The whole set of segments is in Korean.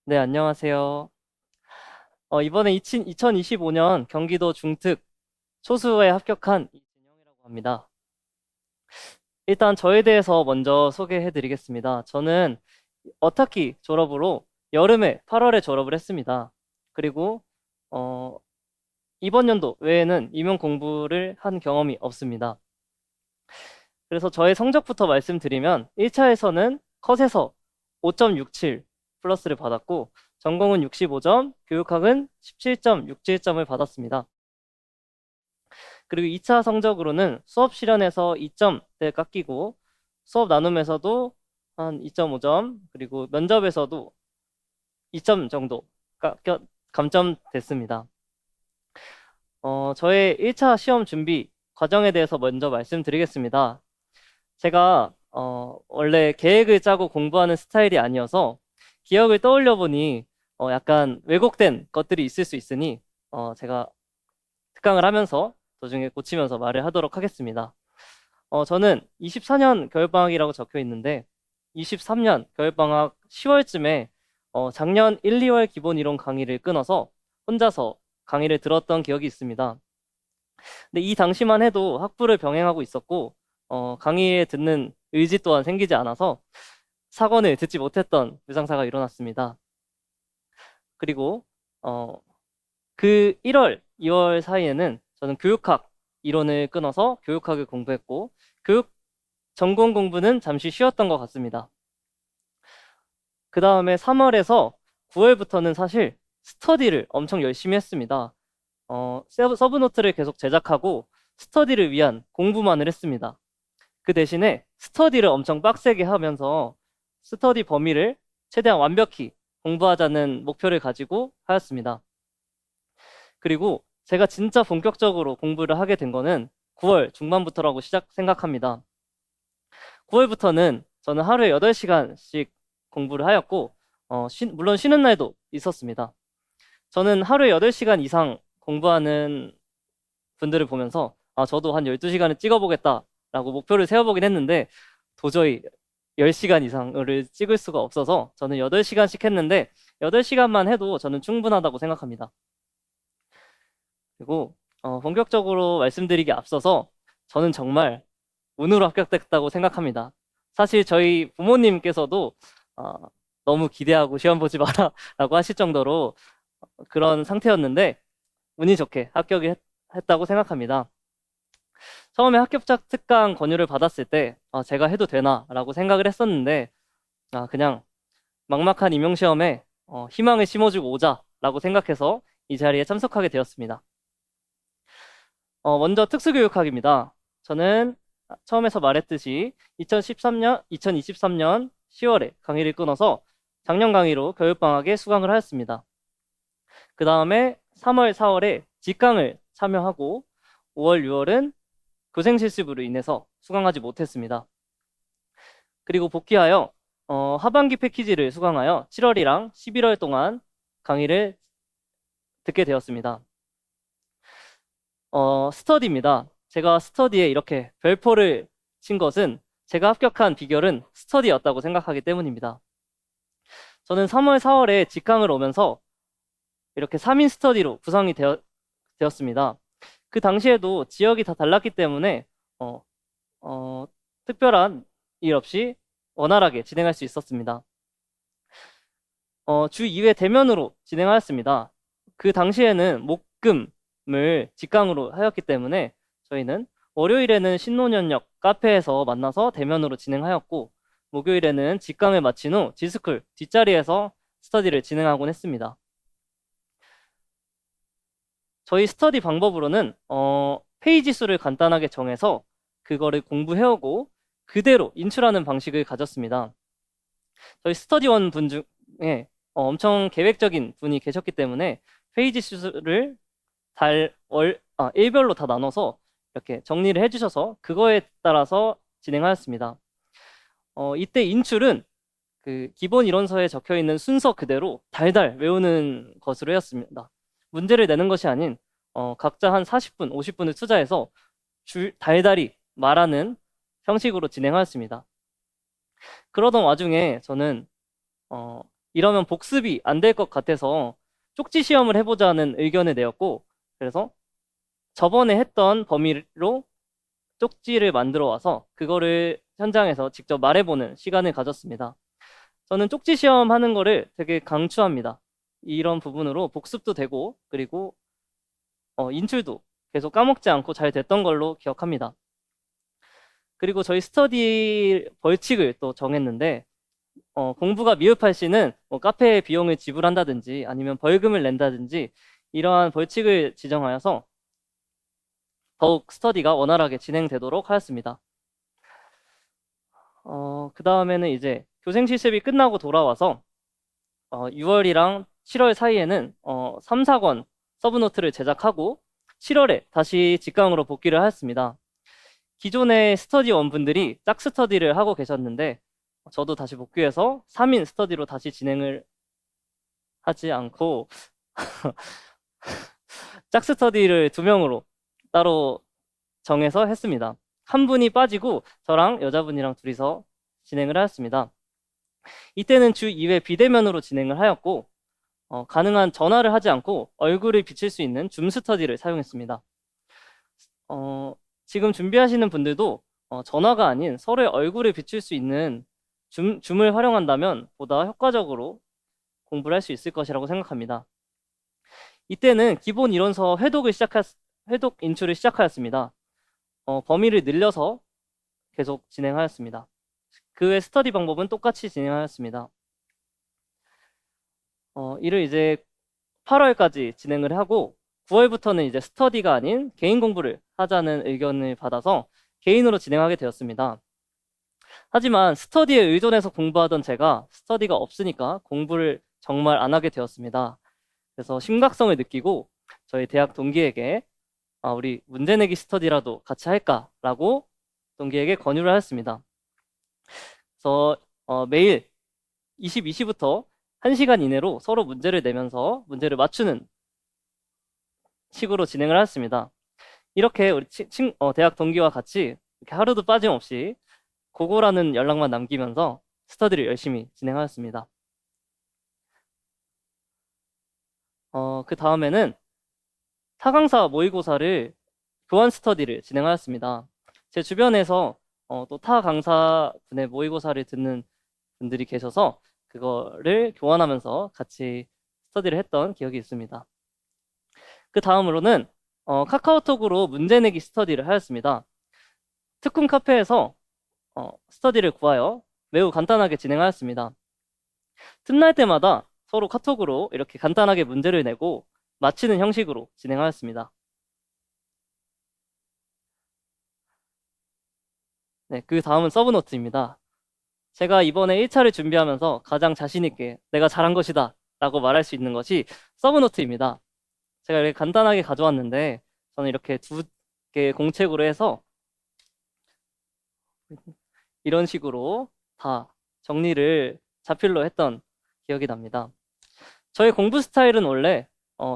네, 안녕하세요. 이번에 2025년 경기도 중특 초수에 합격한 이진영이라고 합니다. 일단 저에 대해서 먼저 소개해 드리겠습니다. 저는 어타키 졸업으로 여름에 8월에 졸업을 했습니다. 그리고 어, 이번 연도 외에는 임용 공부를 한 경험이 없습니다. 그래서 저의 성적부터 말씀드리면 1차에서는 컷에서 5.67 플러스를 받았고 전공은 65점, 교육학은 17.67점을 받았습니다. 그리고 2차 성적으로는 수업 실현에서 2점대 깎이고 수업 나눔에서도 한 2.5점, 그리고 면접에서도 2점 정도 감점됐습니다. 저의 1차 시험 준비 과정에 대해서 먼저 말씀드리겠습니다. 제가 원래 계획을 짜고 공부하는 스타일이 아니어서 기억을 떠올려 보니 약간 왜곡된 것들이 있을 수 있으니 제가 특강을 하면서 도중에 고치면서 말을 하도록 하겠습니다. 저는 24년 겨울방학이라고 적혀 있는데 23년 겨울방학 10월쯤에 작년 1, 2월 기본 이론 강의를 끊어서 혼자서 강의를 들었던 기억이 있습니다. 근데 이 당시만 해도 학부를 병행하고 있었고 강의에 듣는 의지 또한 생기지 않아서 사건을 듣지 못했던 유상사가 일어났습니다. 그리고 그 1월, 2월 사이에는 저는 교육학 이론을 끊어서 교육학을 공부했고 교육 전공 공부는 잠시 쉬었던 것 같습니다. 그 다음에 3월에서 9월부터는 사실 스터디를 엄청 열심히 했습니다. 서브노트를 계속 제작하고 스터디를 위한 공부만을 했습니다. 그 대신에 스터디를 엄청 빡세게 하면서 스터디 범위를 최대한 완벽히 공부하자는 목표를 가지고 하였습니다. 그리고 제가 진짜 본격적으로 공부를 하게 된 거는 9월 중반부터라고 생각합니다. 9월부터는 저는 하루에 8시간씩 공부를 하였고, 물론 쉬는 날도 있었습니다. 저는 하루에 8시간 이상 공부하는 분들을 보면서, 저도 한 12시간을 찍어보겠다라고 목표를 세워보긴 했는데, 도저히 10시간 이상을 찍을 수가 없어서 저는 8시간씩 했는데, 8시간만 해도 저는 충분하다고 생각합니다. 그리고 본격적으로 말씀드리기 앞서서 저는 정말 운으로 합격됐다고 생각합니다. 사실 저희 부모님께서도 어, 너무 기대하고 시험 보지 마라 라고 하실 정도로 그런 상태였는데 운이 좋게 합격했다고 생각합니다. 처음에 합격자 특강 권유를 받았을 때 제가 해도 되나 라고 생각을 했었는데 그냥 막막한 임용시험에 희망을 심어주고 오자 라고 생각해서 이 자리에 참석하게 되었습니다. 먼저 특수교육학입니다. 저는 처음에서 말했듯이 2023년 10월에 강의를 끊어서 작년 강의로 교육방학에 수강을 하였습니다. 그 다음에 3월, 4월에 직강을 참여하고 5월, 6월은 교생 실습으로 인해서 수강하지 못했습니다. 그리고 복귀하여 하반기 패키지를 수강하여 7월이랑 11월 동안 강의를 듣게 되었습니다. 스터디입니다. 제가 스터디에 이렇게 별표를 친 것은 제가 합격한 비결은 스터디였다고 생각하기 때문입니다. 저는 3월, 4월에 직강을 오면서 이렇게 3인 스터디로 구성이 되었습니다. 그 당시에도 지역이 다 달랐기 때문에 어, 특별한 일 없이 원활하게 진행할 수 있었습니다. 주 2회 대면으로 진행하였습니다. 그 당시에는 목금을 직강으로 하였기 때문에 저희는 월요일에는 신논현역 카페에서 만나서 대면으로 진행하였고 목요일에는 직강을 마친 후 지스쿨 뒷자리에서 스터디를 진행하곤 했습니다. 저희 스터디 방법으로는 페이지 수를 간단하게 정해서 그거를 공부해오고 그대로 인출하는 방식을 가졌습니다. 저희 스터디원 분 중에 엄청 계획적인 분이 계셨기 때문에 페이지 수를 일별로 다 나눠서 이렇게 정리를 해주셔서 그거에 따라서 진행하였습니다. 이때 인출은 그 기본 이론서에 적혀 있는 순서 그대로 달달 외우는 것으로 했습니다. 문제를 내는 것이 아닌 각자 한 40분, 50분을 투자해서 달달이 말하는 형식으로 진행하였습니다. 그러던 와중에 저는 이러면 복습이 안 될 것 같아서 쪽지 시험을 해보자는 의견을 내었고, 그래서 저번에 했던 범위로 쪽지를 만들어 와서 그거를 현장에서 직접 말해보는 시간을 가졌습니다. 저는 쪽지 시험 하는 거를 되게 강추합니다. 이런 부분으로 복습도 되고, 그리고 인출도 계속 까먹지 않고 잘 됐던 걸로 기억합니다. 그리고 저희 스터디 벌칙을 또 정했는데, 공부가 미흡할 시는 뭐 카페 비용을 지불한다든지 아니면 벌금을 낸다든지 이러한 벌칙을 지정하여서 더욱 스터디가 원활하게 진행되도록 하였습니다. 그 다음에는 이제 교생 실습이 끝나고 돌아와서 6월이랑 7월 사이에는 3, 4권 서브노트를 제작하고 7월에 다시 직강으로 복귀를 하였습니다. 기존의 스터디원 분들이 짝 스터디를 하고 계셨는데 저도 다시 복귀해서 3인 스터디로 다시 진행을 하지 않고 짝 스터디를 2명으로 따로 정해서 했습니다. 한 분이 빠지고 저랑 여자분이랑 둘이서 진행을 하였습니다. 이때는 주 2회 비대면으로 진행을 하였고 가능한 전화를 하지 않고 얼굴을 비칠 수 있는 줌 스터디를 사용했습니다. 지금 준비하시는 분들도 전화가 아닌 서로의 얼굴을 비출 수 있는 줌을 활용한다면 보다 효과적으로 공부를 할 수 있을 것이라고 생각합니다. 이때는 기본 이론서 회독 인출을 시작하였습니다. 범위를 늘려서 계속 진행하였습니다. 그 외 스터디 방법은 똑같이 진행하였습니다. 이를 이제 8월까지 진행을 하고 9월부터는 이제 스터디가 아닌 개인 공부를 하자는 의견을 받아서 개인으로 진행하게 되었습니다. 하지만 스터디에 의존해서 공부하던 제가 스터디가 없으니까 공부를 정말 안 하게 되었습니다. 그래서 심각성을 느끼고 저희 대학 동기에게 우리 문제 내기 스터디라도 같이 할까라고 동기에게 권유를 하였습니다. 그래서 매일 22시부터 1시간 이내로 서로 문제를 내면서 문제를 맞추는 식으로 진행을 하였습니다. 이렇게 우리 대학 동기와 같이 이렇게 하루도 빠짐없이 고고라는 연락만 남기면서 스터디를 열심히 진행하였습니다. 그 다음에는 타강사 모의고사를 교환 스터디를 진행하였습니다. 제 주변에서 또 타 강사분의 모의고사를 듣는 분들이 계셔서 그거를 교환하면서 같이 스터디를 했던 기억이 있습니다. 그 다음으로는 카카오톡으로 문제 내기 스터디를 하였습니다. 특훈 카페에서 스터디를 구하여 매우 간단하게 진행하였습니다. 틈날 때마다 서로 카톡으로 이렇게 간단하게 문제를 내고 마치는 형식으로 진행하였습니다. 네, 그 다음은 서브노트입니다. 제가 이번에 1차를 준비하면서 가장 자신있게 내가 잘한 것이다 라고 말할 수 있는 것이 서브노트입니다. 제가 이렇게 간단하게 가져왔는데 저는 이렇게 2개 공책으로 해서 이런 식으로 다 정리를 자필로 했던 기억이 납니다. 저의 공부 스타일은 원래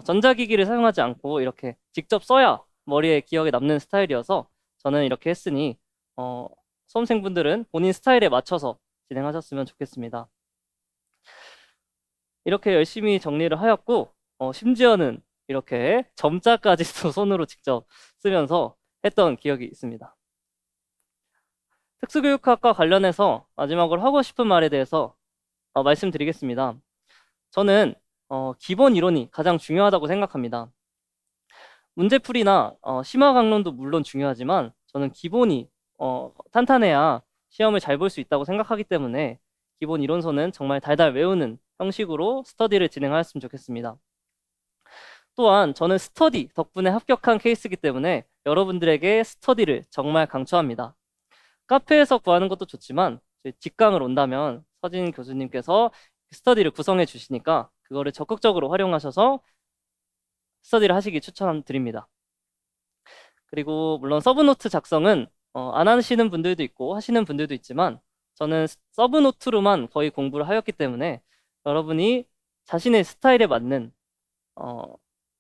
전자기기를 사용하지 않고 이렇게 직접 써야 머리에 기억에 남는 스타일이어서 저는 이렇게 했으니 수험생분들은 본인 스타일에 맞춰서 진행하셨으면 좋겠습니다. 이렇게 열심히 정리를 하였고 심지어는 이렇게 점자까지도 손으로 직접 쓰면서 했던 기억이 있습니다. 특수교육학과 관련해서 마지막으로 하고 싶은 말에 대해서 말씀드리겠습니다. 저는 기본 이론이 가장 중요하다고 생각합니다. 문제풀이나 심화 강론도 물론 중요하지만 저는 기본이 탄탄해야 시험을 잘 볼 수 있다고 생각하기 때문에 기본 이론서는 정말 달달 외우는 형식으로 스터디를 진행하였으면 좋겠습니다. 또한 저는 스터디 덕분에 합격한 케이스이기 때문에 여러분들에게 스터디를 정말 강추합니다. 카페에서 구하는 것도 좋지만 직강을 온다면 서진 교수님께서 스터디를 구성해 주시니까 그거를 적극적으로 활용하셔서 스터디를 하시기 추천드립니다. 그리고 물론 서브노트 작성은 안 하시는 분들도 있고 하시는 분들도 있지만 저는 서브노트로만 거의 공부를 하였기 때문에 여러분이 자신의 스타일에 맞는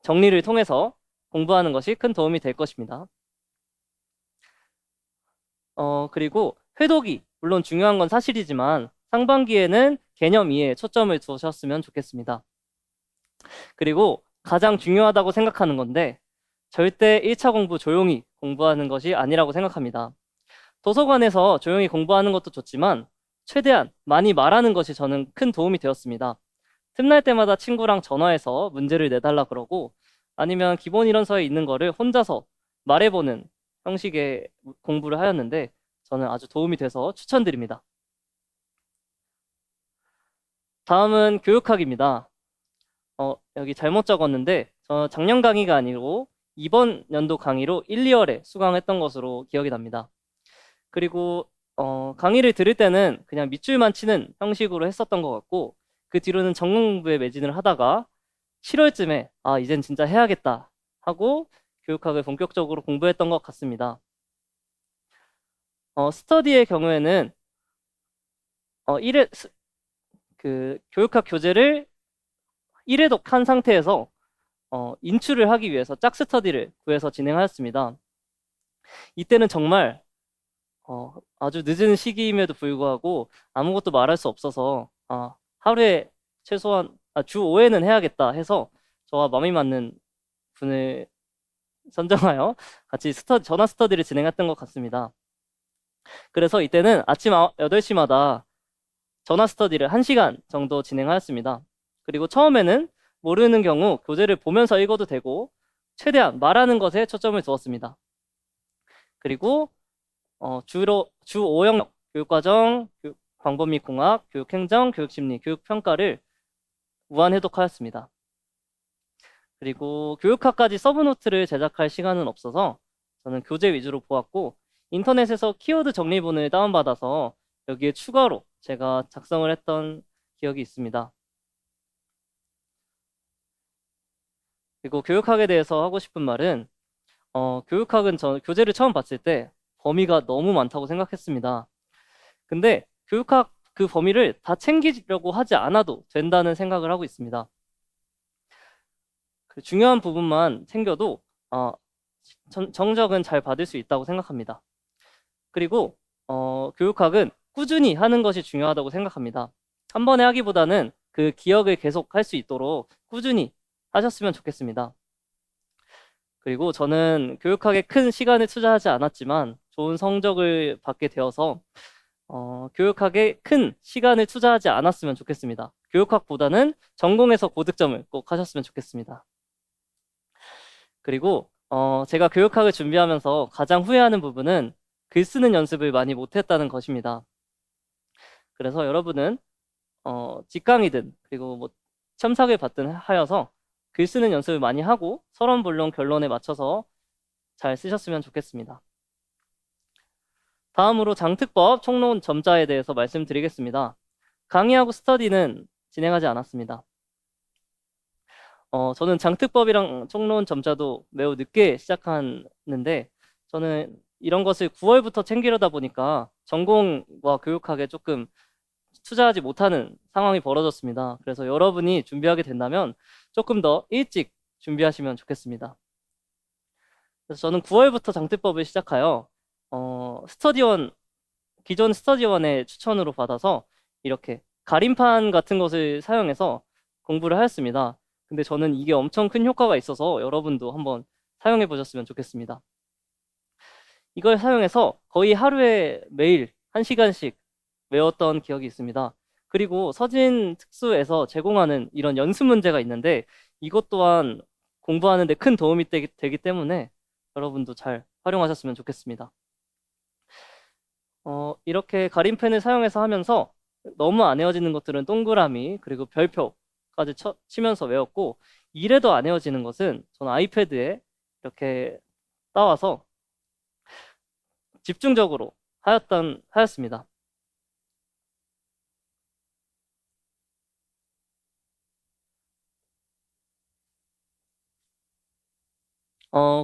정리를 통해서 공부하는 것이 큰 도움이 될 것입니다. 그리고 회독이 물론 중요한 건 사실이지만 상반기에는 개념 이해에 초점을 두셨으면 좋겠습니다. 그리고 가장 중요하다고 생각하는 건데 절대 1차 공부 조용히 공부하는 것이 아니라고 생각합니다. 도서관에서 조용히 공부하는 것도 좋지만 최대한 많이 말하는 것이 저는 큰 도움이 되었습니다. 틈날 때마다 친구랑 전화해서 문제를 내달라 그러고 아니면 기본 이론서에 있는 거를 혼자서 말해보는 형식의 공부를 하였는데 저는 아주 도움이 돼서 추천드립니다. 다음은 교육학입니다. 여기 잘못 적었는데 저 작년 강의가 아니고 이번 연도 강의로 1, 2월에 수강했던 것으로 기억이 납니다. 그리고 강의를 들을 때는 그냥 밑줄만 치는 형식으로 했었던 것 같고 그 뒤로는 전공 공부에 매진을 하다가 7월쯤에 이젠 진짜 해야겠다 하고 교육학을 본격적으로 공부했던 것 같습니다. 스터디의 경우에는 1회 그 교육학 교재를 1회독 한 상태에서 인출을 하기 위해서 짝스터디를 구해서 진행하였습니다. 이때는 정말 아주 늦은 시기임에도 불구하고 아무것도 말할 수 없어서 하루에 최소한 주 5회는 해야겠다 해서 저와 마음이 맞는 분을 선정하여 같이 전화 스터디를 진행했던 것 같습니다. 그래서 이때는 아침 8시마다 전화 스터디를 1시간 정도 진행하였습니다. 그리고 처음에는 모르는 경우 교재를 보면서 읽어도 되고 최대한 말하는 것에 초점을 두었습니다. 그리고 주로 주 5영역 교육과정, 방법 및 공학, 교육행정, 교육심리, 교육평가를 무한해독하였습니다. 그리고 교육학까지 서브노트를 제작할 시간은 없어서 저는 교재 위주로 보았고 인터넷에서 키워드 정리본을 다운받아서 여기에 추가로 제가 작성을 했던 기억이 있습니다. 그리고 교육학에 대해서 하고 싶은 말은 교육학은 교재를 처음 봤을 때 범위가 너무 많다고 생각했습니다. 근데 교육학 그 범위를 다 챙기려고 하지 않아도 된다는 생각을 하고 있습니다. 그 중요한 부분만 챙겨도 정적은 잘 받을 수 있다고 생각합니다. 그리고 교육학은 꾸준히 하는 것이 중요하다고 생각합니다. 한 번에 하기보다는 그 기억을 계속 할 수 있도록 꾸준히 하셨으면 좋겠습니다. 그리고 저는 교육학에 큰 시간을 투자하지 않았지만 좋은 성적을 받게 되어서 교육학에 큰 시간을 투자하지 않았으면 좋겠습니다. 교육학보다는 전공에서 고득점을 꼭 하셨으면 좋겠습니다. 그리고 제가 교육학을 준비하면서 가장 후회하는 부분은 글 쓰는 연습을 많이 못했다는 것입니다. 그래서 여러분은 직강이든 그리고 뭐 첨삭을 받든 하여서 글 쓰는 연습을 많이 하고 서론, 본론, 결론에 맞춰서 잘 쓰셨으면 좋겠습니다. 다음으로 장특법, 총론, 점자에 대해서 말씀드리겠습니다. 강의하고 스터디는 진행하지 않았습니다. 저는 장특법이랑 총론, 점자도 매우 늦게 시작하는데 저는 이런 것을 9월부터 챙기려다 보니까 전공과 교육학에 조금 투자하지 못하는 상황이 벌어졌습니다. 그래서 여러분이 준비하게 된다면 조금 더 일찍 준비하시면 좋겠습니다. 그래서 저는 9월부터 장특법을 시작하여 기존 스터디원의 추천으로 받아서 이렇게 가림판 같은 것을 사용해서 공부를 하였습니다. 근데 저는 이게 엄청 큰 효과가 있어서 여러분도 한번 사용해 보셨으면 좋겠습니다. 이걸 사용해서 거의 하루에 매일 1시간씩 외웠던 기억이 있습니다. 그리고 서진 특수에서 제공하는 이런 연습 문제가 있는데 이것 또한 공부하는 데 큰 도움이 되기 때문에 여러분도 잘 활용하셨으면 좋겠습니다. 이렇게 가림펜을 사용해서 하면서 너무 안 외워지는 것들은 동그라미 그리고 별표까지 치면서 외웠고 이래도 안 외워지는 것은 저는 아이패드에 이렇게 따와서 집중적으로 하였습니다.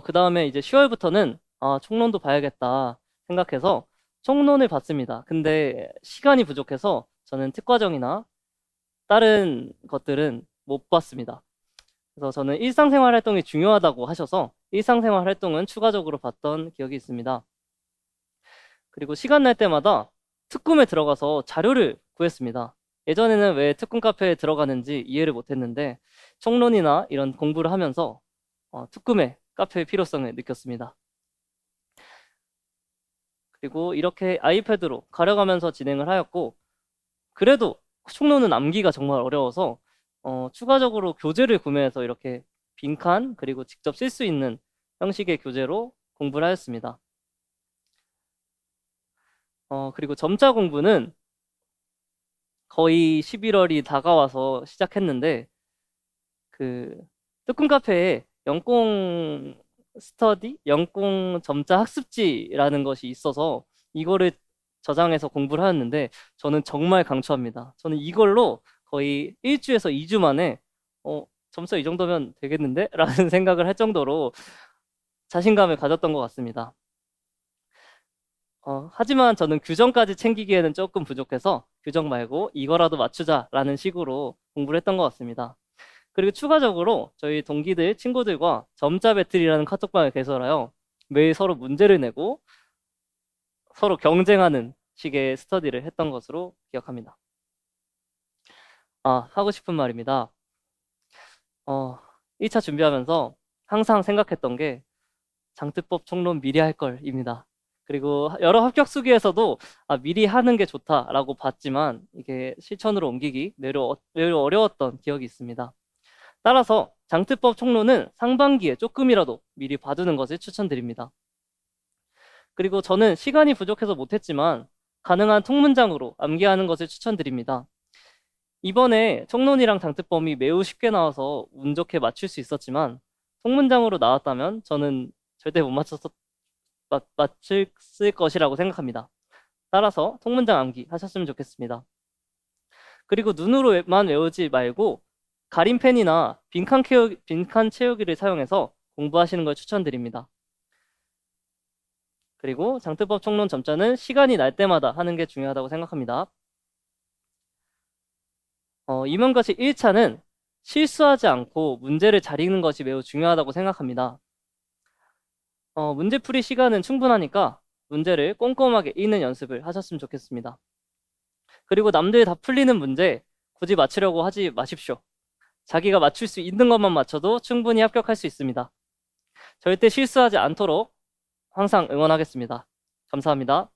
그 다음에 이제 10월부터는 총론도 봐야겠다 생각해서 총론을 봤습니다. 근데 시간이 부족해서 저는 특과정이나 다른 것들은 못 봤습니다. 그래서 저는 일상생활 활동이 중요하다고 하셔서 일상생활 활동은 추가적으로 봤던 기억이 있습니다. 그리고 시간 날 때마다 특구에 들어가서 자료를 구했습니다. 예전에는 왜 특훈 카페에 들어가는지 이해를 못했는데 총론이나 이런 공부를 하면서 특훈의 카페의 필요성을 느꼈습니다. 그리고 이렇게 아이패드로 가려가면서 진행을 하였고, 그래도 총론은 암기가 정말 어려워서 추가적으로 교재를 구매해서 이렇게 빈칸 그리고 직접 쓸 수 있는 형식의 교재로 공부를 하였습니다. 그리고 점자 공부는 거의 11월이 다가와서 시작했는데 그 뜨끔 카페에 영공 스터디, 영공 점자 학습지라는 것이 있어서 이거를 저장해서 공부를 하였는데 저는 정말 강추합니다. 저는 이걸로 거의 1주에서 2주 만에 점수 이 정도면 되겠는데? 라는 생각을 할 정도로 자신감을 가졌던 것 같습니다. 하지만 저는 규정까지 챙기기에는 조금 부족해서 규정 말고 이거라도 맞추자라는 식으로 공부를 했던 것 같습니다. 그리고 추가적으로 저희 동기들, 친구들과 점자 배틀이라는 카톡방을 개설하여 매일 서로 문제를 내고 서로 경쟁하는 식의 스터디를 했던 것으로 기억합니다. 하고 싶은 말입니다. 1차 준비하면서 항상 생각했던 게 장특법 총론 미리 할 걸입니다. 그리고 여러 합격 수기에서도 미리 하는 게 좋다라고 봤지만 이게 실천으로 옮기기 매우 어려웠던 기억이 있습니다. 따라서 장특법 총론은 상반기에 조금이라도 미리 봐두는 것을 추천드립니다. 그리고 저는 시간이 부족해서 못했지만 가능한 통문장으로 암기하는 것을 추천드립니다. 이번에 총론이랑 장특범이 매우 쉽게 나와서 운 좋게 맞출 수 있었지만 통문장으로 나왔다면 저는 절대 못 맞출 것이라고 생각합니다. 따라서 통문장 암기 하셨으면 좋겠습니다. 그리고 눈으로만 외우지 말고 가림펜이나 빈칸 채우기를 사용해서 공부하시는 걸 추천드립니다. 그리고 장특법 총론 점자는 시간이 날 때마다 하는 게 중요하다고 생각합니다. 임용거시 1차는 실수하지 않고 문제를 잘 읽는 것이 매우 중요하다고 생각합니다. 문제풀이 시간은 충분하니까 문제를 꼼꼼하게 읽는 연습을 하셨으면 좋겠습니다. 그리고 남들 다 풀리는 문제 굳이 맞추려고 하지 마십시오. 자기가 맞출 수 있는 것만 맞춰도 충분히 합격할 수 있습니다. 절대 실수하지 않도록 항상 응원하겠습니다. 감사합니다.